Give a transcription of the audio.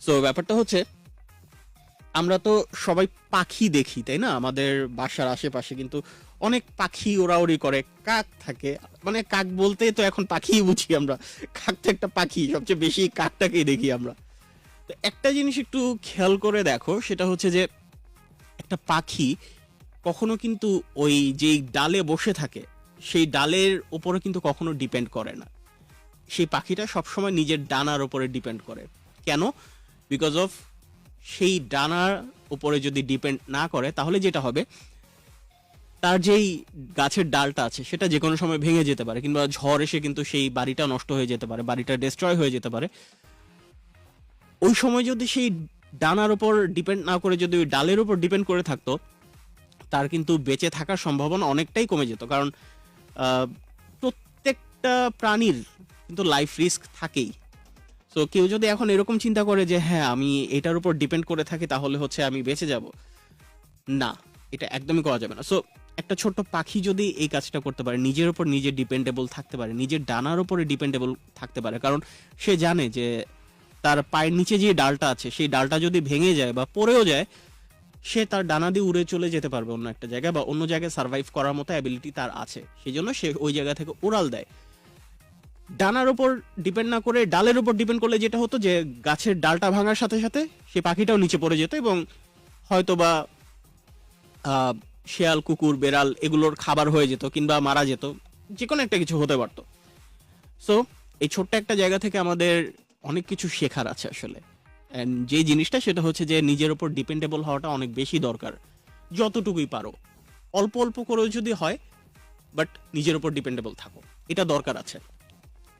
So ব্যাপারটা হচ্ছে, আমরা তো সবাই পাখি দেখি, তাই না? আমাদের বাসার আশেপাশে কিন্তু অনেক পাখি ওড়াউড়ি করে, কাক থাকে। মানে কাক বলতে তো এখন পাখিই বুঝি আমরা, কাক তো একটা পাখি, সবচেয়ে বেশি কাকটাকেই দেখি আমরা। তো একটা জিনিস একটু খেয়াল করে দেখো, সেটা হচ্ছে যে একটা পাখি কখনো কিন্তু ওই যেই ডালে বসে থাকে সেই ডালের উপরে কিন্তু কখনো ডিপেন্ড করে না। সেই পাখিটা সবসময় নিজের ডানার উপরে ডিপেন্ড করে। কেন? বিকজ অফ সেই ডানার উপরে যদি ডিপেন্ড না করে, তাহলে যেটা হবে, তার যেই গাছের ডালটা আছে সেটা যে কোনো সময় ভেঙে যেতে পারে, কিংবা ঝড় এসে কিন্তু সেই বাড়িটা নষ্ট হয়ে যেতে পারে, বাড়িটা ডিস্ট্রয় হয়ে যেতে পারে। ওই সময় যদি সেই ডানার উপর ডিপেন্ড না করে যদি ওই ডালের উপর ডিপেন্ড করে থাকতো, তার কিন্তু বেঁচে থাকার সম্ভাবনা অনেকটাই কমে যেত। কারণ আহ, প্রত্যেকটা প্রাণীর কিন্তু লাইফ রিস্ক থাকেই। তো কেউ যদি এখন এরকম চিন্তা করে যে হ্যাঁ আমি এটার উপর ডিপেন্ড করে থাকি তাহলে হচ্ছে আমি বেঁচে যাব, না, এটা একদমই করা যাবে না। সো একটা ছোট্ট পাখি যদি এই কাজটা করতে পারে, নিজের উপর নিজে ডিপেন্ডেবল থাকতে পারে, নিজের ডানার উপরে ডিপেন্ডেবল থাকতে পারে, কারণ সে জানে যে তার পায়ের নিচে যে ডালটা আছে সেই ডালটা যদি ভেঙে যায় বা পড়েও যায়, সে তার ডানা দিয়ে উড়ে চলে যেতে পারবে অন্য একটা জায়গায়, বা অন্য জায়গায় সার্ভাইভ করার মতো অ্যাবিলিটি তার আছে, সেই জন্য সে ওই জায়গা থেকে উড়াল দেয়। ডানার উপর ডিপেন্ড না করে ডালের উপর ডিপেন্ড করলে যেটা হতো যে গাছের ডালটা ভাঙার সাথে সাথে সে পাখিটাও নিচে পড়ে যেত, এবং হয়তোবা শেয়াল, কুকুর, বেড়াল এগুলোর খাবার হয়ে যেত, কিংবা মারা যেত, যে কোনো একটা কিছু হতে পারতো। সো এই ছোট্ট একটা জায়গা থেকে আমাদের অনেক কিছু শেখার আছে আসলে। অ্যান্ড যে জিনিসটা সেটা হচ্ছে যে নিজের উপর ডিপেন্ডেবল হওয়াটা অনেক বেশি দরকার, যতটুকুই পারো। অল্প অল্প করেও যদি হয়, বাট নিজের উপর ডিপেন্ডেবল থাকো, এটা দরকার আছে।